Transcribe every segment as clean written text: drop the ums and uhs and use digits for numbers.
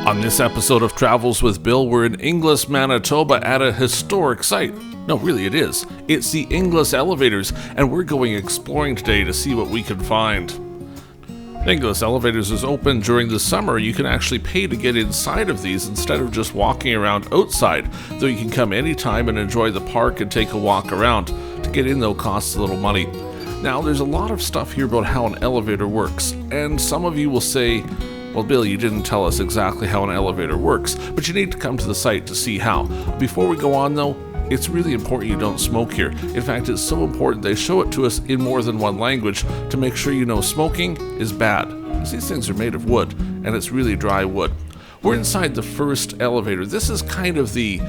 On this episode of Travels with Bill, we're in Inglis, Manitoba at a historic site. No, really it is. It's the Inglis elevators, and we're going exploring today to see what we can find. Inglis elevators is open during the summer. You can actually pay to get inside of these instead of just walking around outside, though you can come anytime and enjoy the park and take a walk around. To get in, though, costs a little money. Now, there's a lot of stuff here about how an elevator works, and some of you will say, well, Bill, you didn't tell us exactly how an elevator works, but you need to come to the site to see how. Before we go on, though, it's really important you don't smoke here. In fact, it's so important they show it to us in more than one language to make sure you know smoking is bad. Because these things are made of wood, and it's really dry wood. We're inside the first elevator. This is kind of the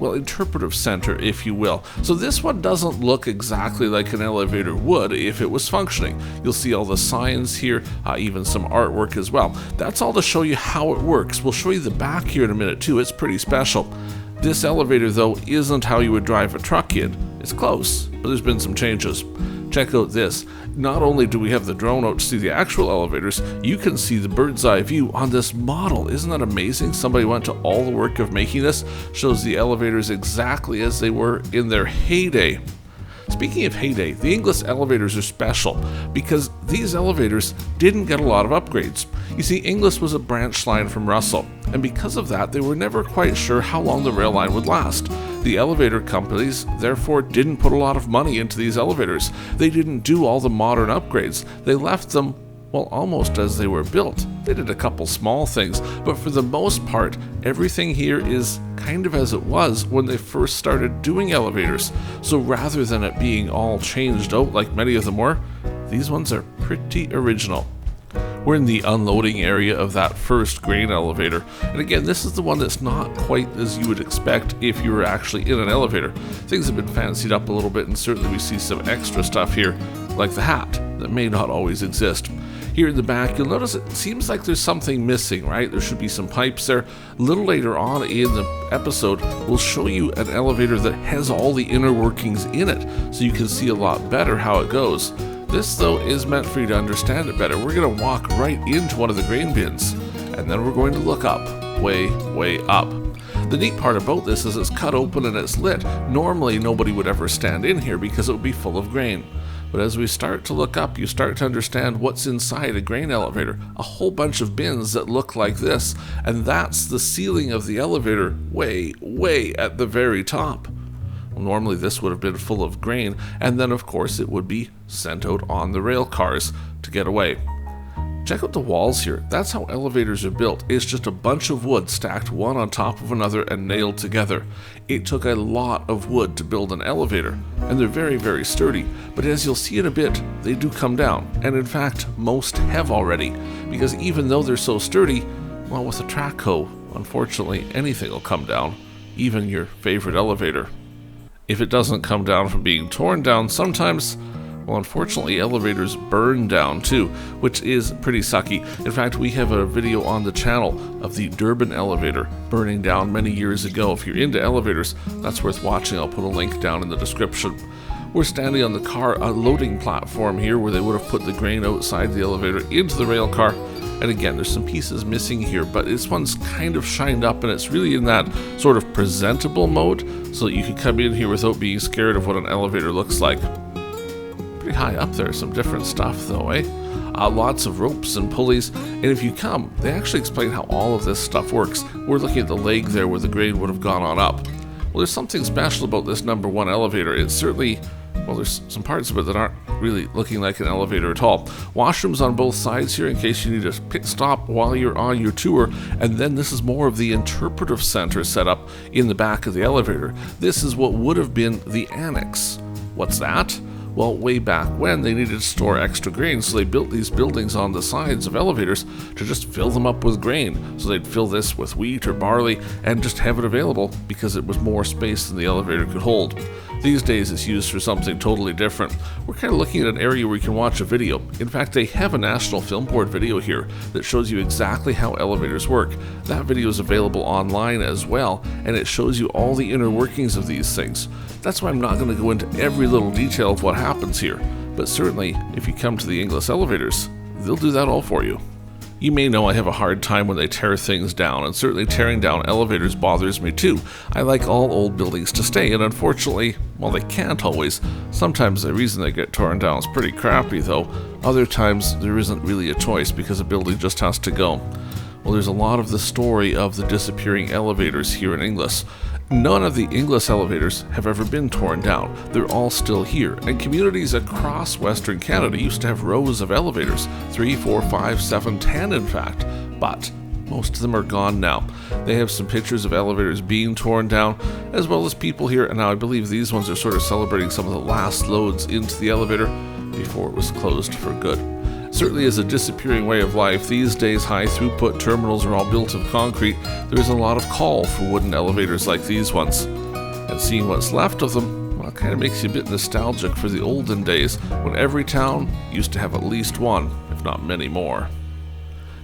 interpretive center, if you will. So this one doesn't look exactly like an elevator would if it was functioning. You'll see all the signs here, even some artwork as well. That's all to show you how it works. We'll show you the back here in a minute too. It's pretty special. This elevator, though, isn't how you would drive a truck in. It's close, but there's been some changes. Check out this. Not only do we have the drone out to see the actual elevators, you can see the bird's eye view on this model. Isn't that amazing? Somebody went to all the work of making this. Shows the elevators exactly as they were in their heyday. Speaking of heyday, the Inglis elevators are special because these elevators didn't get a lot of upgrades. You see, Inglis was a branch line from Russell, and because of that, they were never quite sure how long the rail line would last. The elevator companies, therefore, didn't put a lot of money into these elevators. They didn't do all the modern upgrades. They left them, almost as they were built. They did a couple small things, but for the most part, everything here is kind of as it was when they first started doing elevators. So rather than it being all changed out like many of them were, these ones are pretty original. We're in the unloading area of that first grain elevator. And again, this is the one that's not quite as you would expect if you were actually in an elevator. Things have been fancied up a little bit, and certainly we see some extra stuff here, like the hat, that may not always exist. Here in the back, you'll notice it seems like there's something missing, right? There should be some pipes there. A little later on in the episode, we'll show you an elevator that has all the inner workings in it, so you can see a lot better how it goes. This, though, is meant for you to understand it better. We're going to walk right into one of the grain bins, and then we're going to look up, way up. The neat part about this is it's cut open and it's lit. Normally, nobody would ever stand in here because it would be full of grain. But as we start to look up, you start to understand what's inside a grain elevator. A whole bunch of bins that look like this, and that's the ceiling of the elevator way at the very top. Normally this would have been full of grain, and then of course it would be sent out on the rail cars to get away. Check out the walls here. That's how elevators are built. It's just a bunch of wood stacked one on top of another and nailed together. It took a lot of wood to build an elevator, and they're very sturdy. But as you'll see in a bit, they do come down, and in fact most have already, because even though they're so sturdy, with a track hoe, unfortunately anything will come down, even your favorite elevator. If it doesn't come down from being torn down, sometimes, unfortunately, elevators burn down too, which is pretty sucky. In fact, we have a video on the channel of the Durban elevator burning down many years ago. If you're into elevators, that's worth watching. I'll put a link down in the description. We're standing on the car unloading platform here where they would have put the grain outside the elevator into the rail car. And again, there's some pieces missing here, but this one's kind of shined up and it's really in that sort of presentable mode so that you can come in here without being scared of what an elevator looks like. Pretty high up there, some different stuff though, eh? Lots of ropes and pulleys, and if you come, they actually explain how all of this stuff works. We're looking at the leg there where the grain would have gone on up. Well, there's something special about this number one elevator. It's certainly, there's some parts of it that aren't really looking like an elevator at all. Washrooms on both sides here in case you need a pit stop while you're on your tour, and then this is more of the interpretive center set up in the back of the elevator. This is what would have been the Annex. What's that? Well, way back when, they needed to store extra grain, so they built these buildings on the sides of elevators to just fill them up with grain. So they'd fill this with wheat or barley and just have it available because it was more space than the elevator could hold. These days it's used for something totally different. We're kind of looking at an area where you can watch a video. In fact, they have a National Film Board video here that shows you exactly how elevators work. That video is available online as well, and it shows you all the inner workings of these things. That's why I'm not going to go into every little detail of what happens here, but certainly if you come to the Inglis elevators, they'll do that all for you. You may know I have a hard time when they tear things down, and certainly tearing down elevators bothers me too. I like all old buildings to stay, and unfortunately, well, they can't always. Sometimes the reason they get torn down is pretty crappy though. Other times there isn't really a choice because a building just has to go. Well, there's a lot of the story of the disappearing elevators here in Inglis. None of the Inglis elevators have ever been torn down. They're all still here, and communities across Western Canada used to have rows of elevators, 3, 4, 5, 7, 10 in fact, but most of them are gone now. They have some pictures of elevators being torn down, as well as people here, and now I believe these ones are sort of celebrating some of the last loads into the elevator before it was closed for good. Certainly is a disappearing way of life. These days, high-throughput terminals are all built of concrete. There is a lot of call for wooden elevators like these ones. And seeing what's left of them, well, it kind of makes you a bit nostalgic for the olden days when every town used to have at least one, if not many more.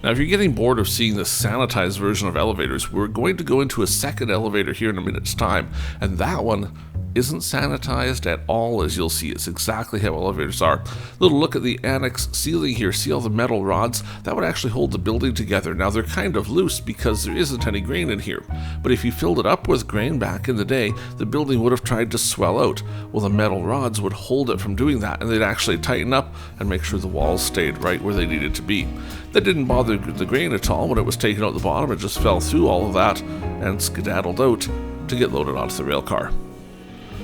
Now, if you're getting bored of seeing the sanitized version of elevators, we're going to go into a second elevator here in a minute's time, and that one isn't sanitized at all, as you'll see. It's exactly how elevators are. Little look at the Annex ceiling here. See all the metal rods? That would actually hold the building together. Now, they're kind of loose because there isn't any grain in here. But if you filled it up with grain back in the day, the building would have tried to swell out. Well, the metal rods would hold it from doing that, and they'd actually tighten up and make sure the walls stayed right where they needed to be. That didn't bother the grain at all. When it was taken out the bottom, it just fell through all of that and skedaddled out to get loaded onto the rail car.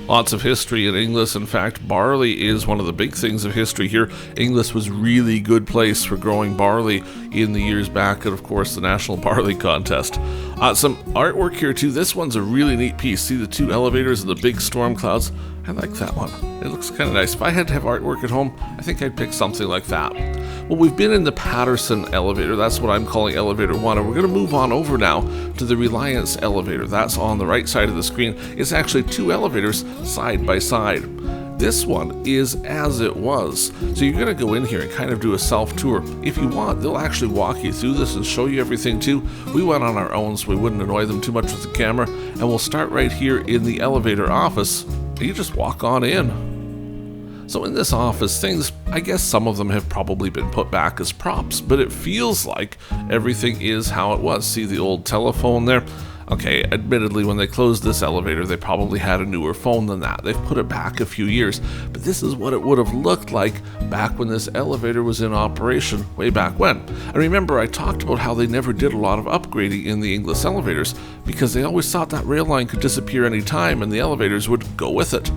Lots of history in Inglis. In fact, barley is one of the big things of history here. Inglis was a really good place for growing barley in the years back, and of course the National Barley Contest. Some artwork here too. This one's a really neat piece. See the two elevators and the big storm clouds? I like that one. It looks kind of nice. If I had to have artwork at home, I think I'd pick something like that. Well, we've been in the Patterson elevator. That's what I'm calling elevator 1, and we're going to move on over now to the Reliance elevator. That's on the right side of the screen. It's actually two elevators side by side. This one is as it was. So you're going to go in here and kind of do a self-tour. If you want, they'll actually walk you through this and show you everything too. We went on our own so we wouldn't annoy them too much with the camera. And we'll start right here in the elevator office. You just walk on in. So in this office, things, I guess some of them have probably been put back as props, but it feels like everything is how it was. See the old telephone there? Okay, admittedly, when they closed this elevator, they probably had a newer phone than that. They've put it back a few years, but this is what it would have looked like back when this elevator was in operation way back when. And remember, I talked about how they never did a lot of upgrading in the Inglis elevators because they always thought that rail line could disappear any time and the elevators would go with it.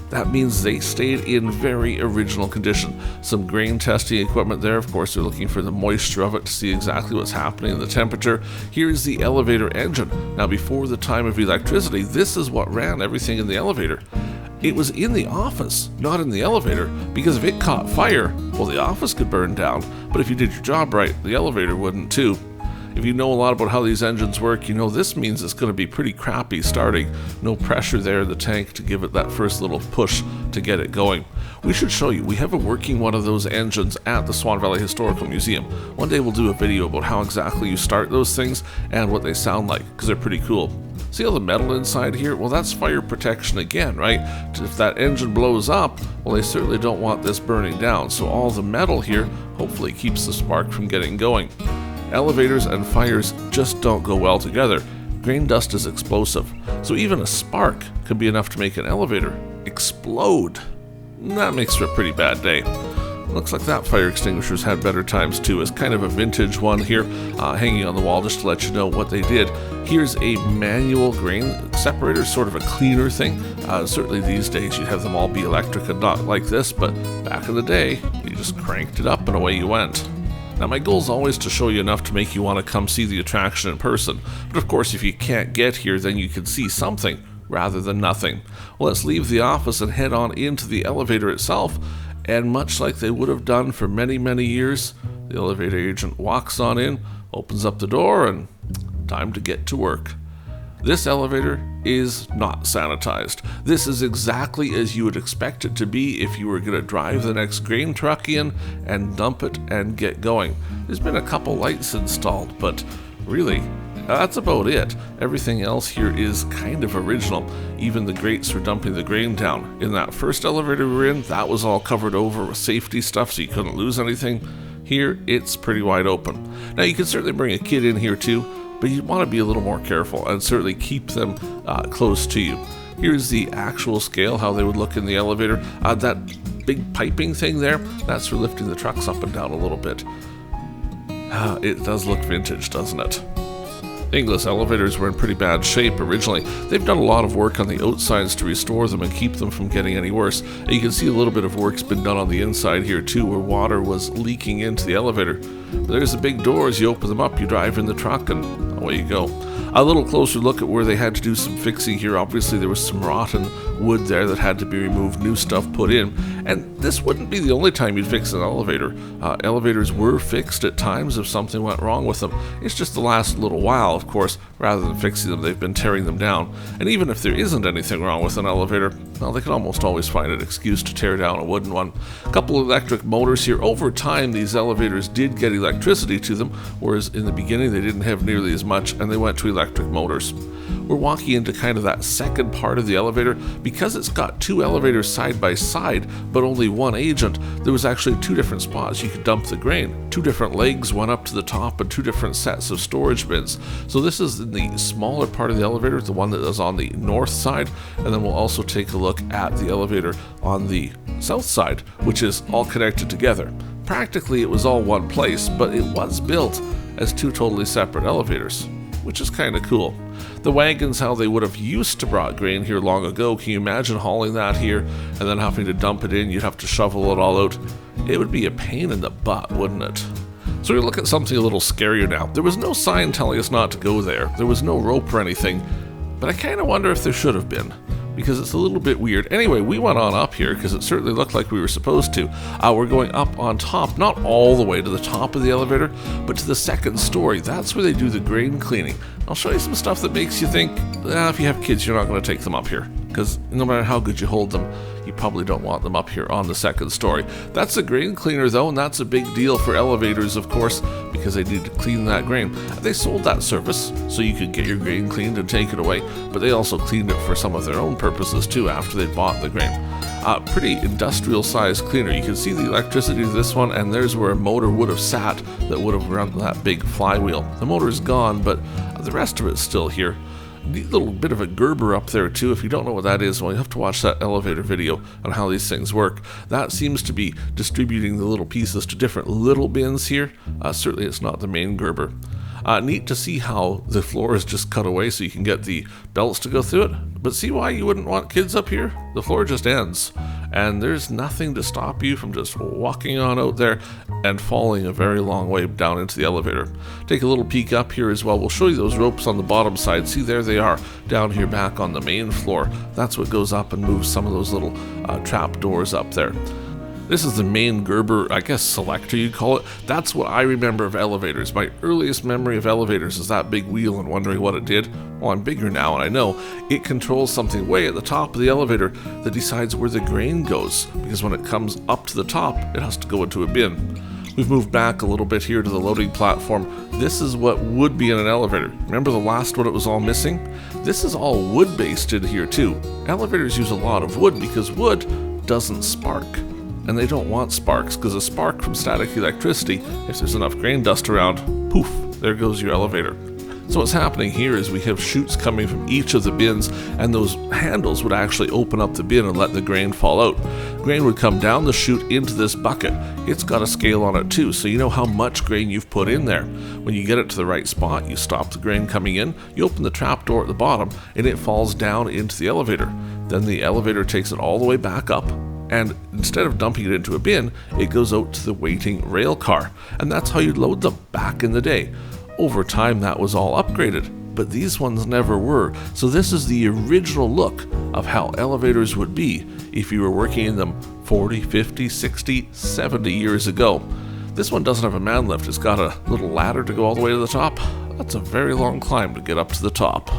That means they stayed in very original condition. Some grain testing equipment there. Of course, they're looking for the moisture of it to see exactly what's happening in the temperature. Here's the elevator engine. Now, before the time of electricity, this is what ran everything in the elevator. It was in the office, not in the elevator, because if it caught fire, well, the office could burn down. But if you did your job right, the elevator wouldn't too. If you know a lot about how these engines work, you know this means it's going to be pretty crappy starting. No pressure there in the tank to give it that first little push to get it going. We should show you. We have a working one of those engines at the Swan Valley Historical Museum. One day we'll do a video about how exactly you start those things and what they sound like, because they're pretty cool. See all the metal inside here? Well, that's fire protection again, right? If that engine blows up, well, they certainly don't want this burning down. So all the metal here hopefully keeps the spark from getting going. Elevators and fires just don't go well together. Grain dust is explosive, so even a spark could be enough to make an elevator explode. That makes for a pretty bad day. Looks like that fire extinguisher's had better times too. It's kind of a vintage one here, hanging on the wall just to let you know what they did. Here's a manual grain separator, sort of a cleaner thing. Certainly these days you'd have them all be electric and not like this, but back in the day, you just cranked it up and away you went. Now, my goal is always to show you enough to make you want to come see the attraction in person. But of course, if you can't get here, then you can see something rather than nothing. Well, let's leave the office and head on into the elevator itself. And much like they would have done for many, many years, the elevator agent walks on in, opens up the door, and time to get to work. This elevator is not sanitized. This is exactly as you would expect it to be if you were going to drive the next grain truck in and dump it and get going. There's been a couple lights installed, but really, that's about it. Everything else here is kind of original. Even the grates for dumping the grain down. In that first elevator we were in, that was all covered over with safety stuff so you couldn't lose anything. Here, it's pretty wide open. Now, you can certainly bring a kid in here too, but you want to be a little more careful and certainly keep them close to you. Here's the actual scale, how they would look in the elevator. That big piping thing there, that's for lifting the trucks up and down a little bit. It does look vintage, doesn't it? Inglis elevators were in pretty bad shape originally. They've done a lot of work on the outsides to restore them and keep them from getting any worse. And you can see a little bit of work's been done on the inside here too, where water was leaking into the elevator. But there's the big doors, you open them up, you drive in the truck, and away you go. A little closer look at where they had to do some fixing here. Obviously there was some rotten wood there that had to be removed, new stuff put in. And this wouldn't be the only time you'd fix an elevator. Elevators were fixed at times if something went wrong with them. It's just the last little while, of course, rather than fixing them, they've been tearing them down. And even if there isn't anything wrong with an elevator, well, they can almost always find an excuse to tear down a wooden one. A couple of electric motors here. Over time, these elevators did get electricity to them, whereas in the beginning they didn't have nearly as much, and they went to electric motors. We're walking into kind of that second part of the elevator. Because it's got two elevators side by side, but only one agent, there was actually two different spots you could dump the grain. Two different legs, one up to the top, and two different sets of storage bins. So this is in the smaller part of the elevator, the one that is on the north side, and then we'll also take a look at the elevator on the south side, which is all connected together. Practically it was all one place, but it was built as two totally separate elevators, which is kind of cool. The wagons, how they would have used to brought grain here long ago, can you imagine hauling that here and then having to dump it in? You'd have to shovel it all out. It would be a pain in the butt, wouldn't it? So we look at something a little scarier now. There was no sign telling us not to go there. There was no rope or anything, but I kind of wonder if there should have been, because it's a little bit weird. Anyway, we went on up here because it certainly looked like we were supposed to. We're going up on top, not all the way to the top of the elevator, but to the second story. That's where they do the grain cleaning. I'll show you some stuff that makes you think, if you have kids, you're not going to take them up here, because no matter how good you hold them, you probably don't want them up here on the second story. That's a grain cleaner though, and that's a big deal for elevators, of course, because they need to clean that grain. They sold that service so you could get your grain cleaned and take it away, but they also cleaned it for some of their own purposes too after they bought the grain. Pretty industrial sized cleaner. You can see the electricity to this one, and there's where a motor would have sat that would have run that big flywheel. The motor's gone, but the rest of it's still here. Neat little bit of a Gerber up there too. If you don't know what that is, well, you have to watch that elevator video on how these things work. That seems to be distributing the little pieces to different little bins here. Certainly it's not the main Gerber. Neat to see how the floor is just cut away so you can get the belts to go through it. But see why you wouldn't want kids up here? The floor just ends, and there's nothing to stop you from just walking on out there and falling a very long way down into the elevator. Take a little peek up here as well. We'll show you those ropes on the bottom side. See, there they are down here back on the main floor. That's what goes up and moves some of those little trap doors up there. This is the main Gerber, I guess, selector you'd call it. That's what I remember of elevators. My earliest memory of elevators is that big wheel and wondering what it did. Well, I'm bigger now, and I know it controls something way at the top of the elevator that decides where the grain goes, because when it comes up to the top, it has to go into a bin. We've moved back a little bit here to the loading platform. This is what would be in an elevator. Remember the last one it was all missing? This is all wood-based in here too. Elevators use a lot of wood because wood doesn't spark. And they don't want sparks, because a spark from static electricity, if there's enough grain dust around, poof, there goes your elevator. So what's happening here is we have chutes coming from each of the bins, and those handles would actually open up the bin and let the grain fall out. Grain would come down the chute into this bucket. It's got a scale on it too, so you know how much grain you've put in there. When you get it to the right spot, you stop the grain coming in, you open the trap door at the bottom, and it falls down into the elevator. Then the elevator takes it all the way back up, and instead of dumping it into a bin, it goes out to the waiting rail car. And that's how you'd load them back in the day. Over time, that was all upgraded, but these ones never were. So this is the original look of how elevators would be if you were working in them 40, 50, 60, 70 years ago. This one doesn't have a man lift. It's got a little ladder to go all the way to the top. That's a very long climb to get up to the top.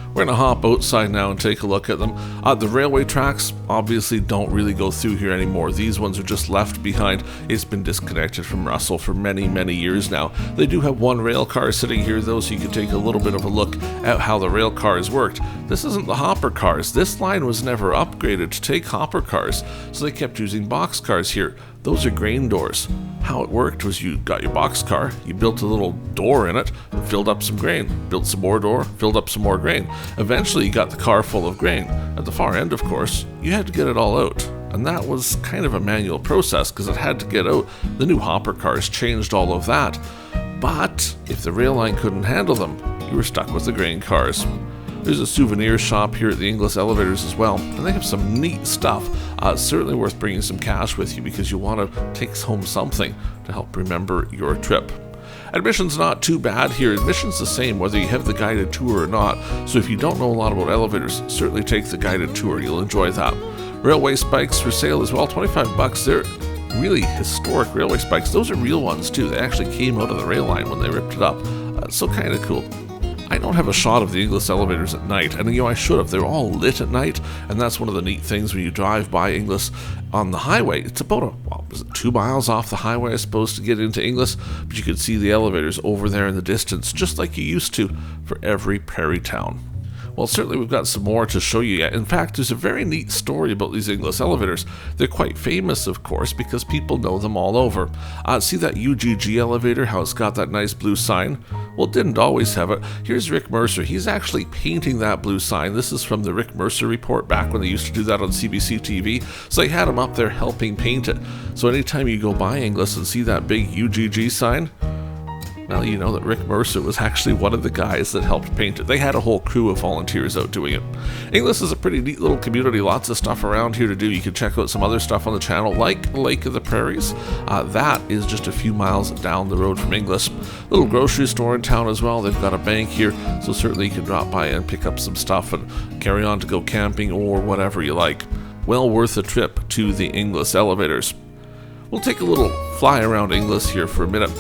We're going to hop outside now and take a look at them. The railway tracks obviously don't really go through here anymore. These ones are just left behind. It's been disconnected from Russell for many, many years now. They do have one rail car sitting here though, so you can take a little bit of a look at how the rail cars worked. This isn't the hopper cars. This line was never upgraded to take hopper cars, so they kept using box cars here. Those are grain doors. How it worked was you got your boxcar, you built a little door in it, filled up some grain, built some more door, filled up some more grain. Eventually you got the car full of grain. At the far end, of course, you had to get it all out. And that was kind of a manual process because it had to get out. The new hopper cars changed all of that. But if the rail line couldn't handle them, you were stuck with the grain cars. There's a souvenir shop here at the Inglis Elevators as well, and they have some neat stuff. It's certainly worth bringing some cash with you because you want to take home something to help remember your trip. Admission's not too bad here. Admission's the same whether you have the guided tour or not, so if you don't know a lot about elevators, certainly take the guided tour. You'll enjoy that. Railway spikes for sale as well, $25. They're really historic railway spikes. Those are real ones too. They actually came out of the rail line when they ripped it up. So kind of cool. I don't have a shot of the Inglis elevators at night, and I should have. They're all lit at night, and that's one of the neat things when you drive by Inglis on the highway. It's about 2 miles off the highway, I suppose, to get into Inglis, but you can see the elevators over there in the distance, just like you used to for every prairie town. Well, certainly we've got some more to show you yet. In fact, there's a very neat story about these Inglis elevators. They're quite famous, of course, because people know them all over. See that UGG elevator, how it's got that nice blue sign? Well, it didn't always have it. Here's Rick Mercer. He's actually painting that blue sign. This is from the Rick Mercer report back when they used to do that on CBC TV. So they had him up there helping paint it. So anytime you go by Inglis and see that big UGG sign, now you know that Rick Mercer was actually one of the guys that helped paint it. They had a whole crew of volunteers out doing it. Inglis is a pretty neat little community, lots of stuff around here to do. You can check out some other stuff on the channel, like Lake of the Prairies. That is just a few miles down the road from Inglis. Little grocery store in town as well. They've got a bank here, so certainly you can drop by and pick up some stuff and carry on to go camping or whatever you like. Well worth a trip to the Inglis elevators. We'll take a little fly around Inglis here for a minute.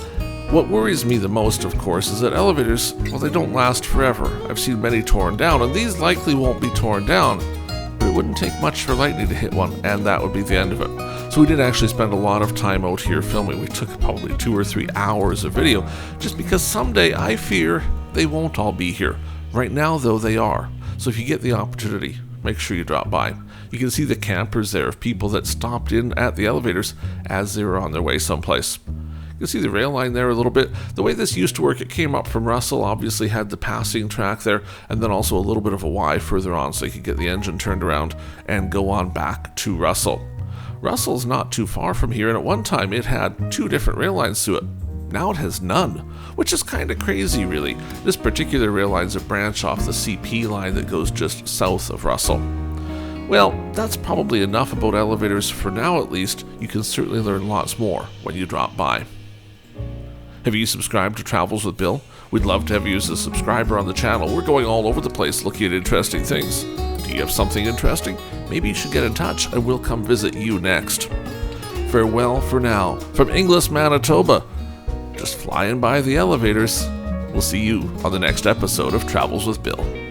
What worries me the most, of course, is that elevators, well, they don't last forever. I've seen many torn down, and these likely won't be torn down, but it wouldn't take much for lightning to hit one, and that would be the end of it. So we did actually spend a lot of time out here filming. We took probably 2 or 3 hours of video, just because someday I fear they won't all be here. Right now, though, they are. So if you get the opportunity, make sure you drop by. You can see the campers there of people that stopped in at the elevators as they were on their way someplace. You can see the rail line there a little bit. The way this used to work, it came up from Russell, obviously had the passing track there, and then also a little bit of a Y further on so you could get the engine turned around and go on back to Russell. Russell's not too far from here, and at one time it had 2 different rail lines to it. Now it has none, which is kind of crazy, really. This particular rail line's a branch off the CP line that goes just south of Russell. Well, that's probably enough about elevators for now, at least. You can certainly learn lots more when you drop by. Have you subscribed to Travels with Bill? We'd love to have you as a subscriber on the channel. We're going all over the place looking at interesting things. Do you have something interesting? Maybe you should get in touch and we'll come visit you next. Farewell for now from Inglis, Manitoba. Just flying by the elevators. We'll see you on the next episode of Travels with Bill.